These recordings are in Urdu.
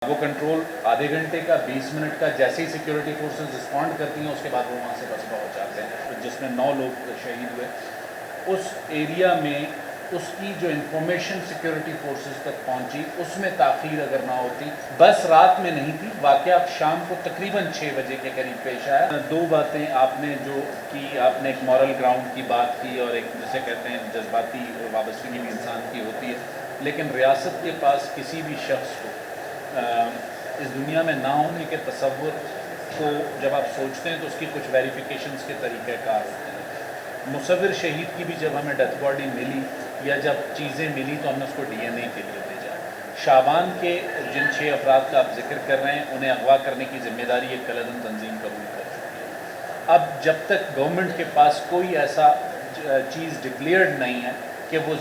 وہ کنٹرول آدھے گھنٹے کا 20 منٹ کا جیسے ہی سیکیورٹی فورسز رسپونڈ کرتی ہیں اس کے بعد وہ وہاں سے بس پہنچ جاتے ہیں، جس میں 9 لوگ شہید ہوئے۔ اس ایریا میں اس کی جو انفارمیشن سیکیورٹی فورسز تک پہنچی اس میں تاخیر اگر نہ ہوتی، بس رات میں نہیں تھی، واقعہ شام کو تقریباً 6 بجے کے قریب پیش آیا۔ دو باتیں آپ نے جو کی، آپ نے ایک مورل گراؤنڈ کی بات کی اور ایک جسے کہتے ہیں جذباتی وابستگی بھی انسان کی ہوتی ہے، لیکن ریاست کے پاس کسی بھی شخص کو اس دنیا میں نہ ہونے کے تصور کو جب آپ سوچتے ہیں تو اس کی کچھ ویریفیکیشنز کے طریقہ کار ہوتے ہیں۔ مصور شہید کی بھی جب ہمیں ڈیتھ باڈی ملی یا جب چیزیں ملی تو ہم نے اس کو ڈی این اے کے لیے بھیجا۔ شعبان کے جن 6 افراد کا آپ ذکر کر رہے ہیں انہیں اغوا کرنے کی ذمہ داری ایک کلدن تنظیم قبول کر چکی ہے۔ اب جب تک گورنمنٹ کے پاس کوئی ایسا چیز ڈکلیئرڈ نہیں ہے کہ وہ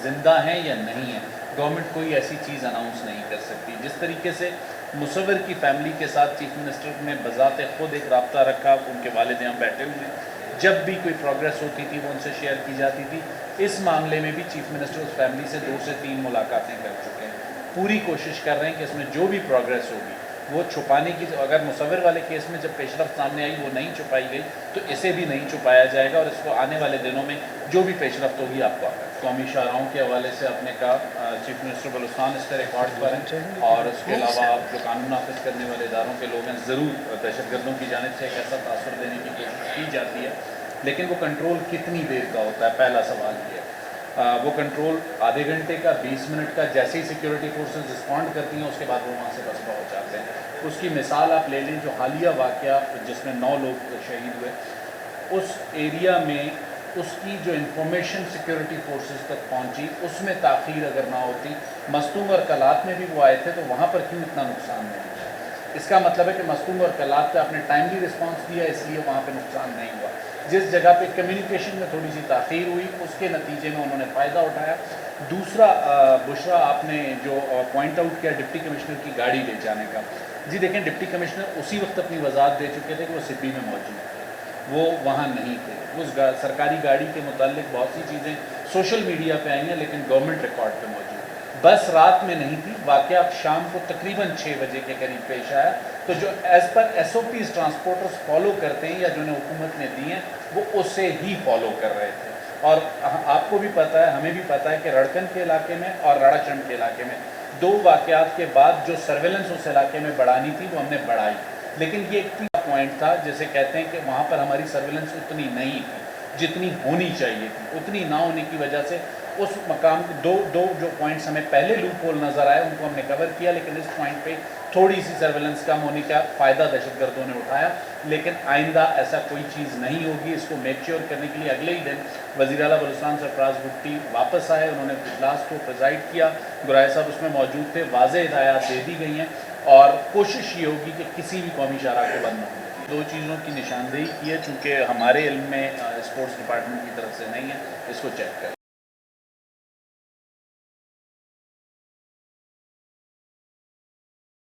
زندہ ہیں یا نہیں ہیں، گورنمنٹ کوئی ایسی چیز اناؤنس نہیں کر سکتی۔ جس طریقے سے مصور کی فیملی کے ساتھ چیف منسٹر نے بذات خود ایک رابطہ رکھا، ان کے والد یہاں بیٹھے ہوئے ہیں، جب بھی کوئی پروگریس ہوتی تھی وہ ان سے شیئر کی جاتی تھی۔ اس معاملے میں بھی چیف منسٹر اس فیملی سے 2 سے 3 ملاقاتیں کر چکے ہیں، پوری کوشش کر رہے ہیں کہ اس میں جو بھی پروگریس ہوگی وہ چھپانے کی، اگر مصور والے کیس میں جب پیش رفت سامنے آئی وہ نہیں چھپائی گئی تو اسے بھی نہیں چھپایا جائے گا، اور اس کو آنے والے دنوں میں جو بھی پیش رفت ہوگی آپ کو قومی شاہراہوں کے حوالے سے آپ نے کہا چیف منسٹر بلوچستان اس کا ریکارڈ پر ہیں، اور اس کے علاوہ آپ جو قانون نافذ کرنے والے اداروں کے لوگ ہیں، ضرور دہشت گردوں کی جانب سے ایک ایسا تاثر دینے کی کوشش کی جاتی ہے، لیکن وہ کنٹرول کتنی دیر کا ہوتا ہے، پہلا سوال یہ ہے۔ وہ کنٹرول آدھے گھنٹے کا 20 منٹ کا جیسے ہی سیکیورٹی فورسز رسپونڈ کرتی ہیں اس کے بعد وہ وہاں سے بس پہنچ جاتے ہیں۔ اس کی مثال آپ لے لیں جو حالیہ واقعہ جس میں 9 لوگ شہید ہوئے، اس ایریا میں اس کی جو انفارمیشن سیکیورٹی فورسز تک پہنچی اس میں تاخیر اگر نہ ہوتی، مستونگ اور کلات میں بھی وہ آئے تھے تو وہاں پر کیوں اتنا نقصان نہیں ہوا؟ اس کا مطلب ہے کہ مستونگ اور کلات پہ آپ نے ٹائملی رسپانس دیا، اس لیے وہاں پہ نقصان نہیں ہوا۔ جس جگہ پہ کمیونیکیشن میں تھوڑی سی تاخیر ہوئی اس کے نتیجے میں انہوں نے فائدہ اٹھایا۔ دوسرا بشرا آپ نے جو پوائنٹ آؤٹ کیا ڈپٹی کمشنر کی گاڑی لے جانے کا، جی دیکھیں ڈپٹی کمشنر اسی وقت اپنی وضاحت دے چکے تھے کہ وہ سبی میں موجود تھے، وہ وہاں نہیں تھے۔ اس سرکاری گاڑی کے متعلق بہت سی چیزیں سوشل میڈیا پہ آئی ہیں لیکن گورنمنٹ ریکارڈ پہ موجود، بس رات میں نہیں تھی، واقعہ شام کو تقریباً 6 بجے کے قریب پیش آیا۔ تو جو as per S O Ps transporters follow کرتے ہیں یا جو انہیں حکومت نے دی ہیں وہ اسے ہی فالو کر رہے تھے۔ اور آپ کو بھی پتہ ہے، ہمیں بھی پتہ ہے کہ رڑکن کے علاقے میں اور راڑا چنڈ کے علاقے میں 2 واقعات کے بعد جو سرویلنس اس علاقے میں بڑھانی تھی وہ ہم نے بڑھائی، لیکن یہ ایک پوائنٹ تھا جسے کہتے ہیں کہ وہاں پر ہماری سرویلنس اتنی نہیں تھی جتنی ہونی چاہیے تھی، اتنی نہ ہونے کی وجہ سے اس مقام دو جو پوائنٹس ہمیں پہلے لوپ ہول نظر آئے ان کو ہم نے کور کیا، لیکن اس پوائنٹ پہ تھوڑی سی سرویلنس کم ہونے کا فائدہ دہشت گردوں نے اٹھایا۔ لیکن آئندہ ایسا کوئی چیز نہیں ہوگی۔ اس کو میک شیور کرنے کے لیے اگلے ہی دن وزیر اعلیٰ بلوچستان سرفراز بھٹی واپس آئے، انہوں نے اجلاس کو پریزائڈ کیا، گرائے صاحب اس میں موجود تھے، واضح ہدایات دے دی گئی ہیں اور کوشش یہ ہوگی کہ کسی بھی قومی شاہراہ کو بند نہ ہو۔ 2 چیزوں کی نشاندہی کی ہے چونکہ ہمارے علم میں اسپورٹس ڈپارٹمنٹ کی طرف سے نہیں ہے، اس کو چیک کریں۔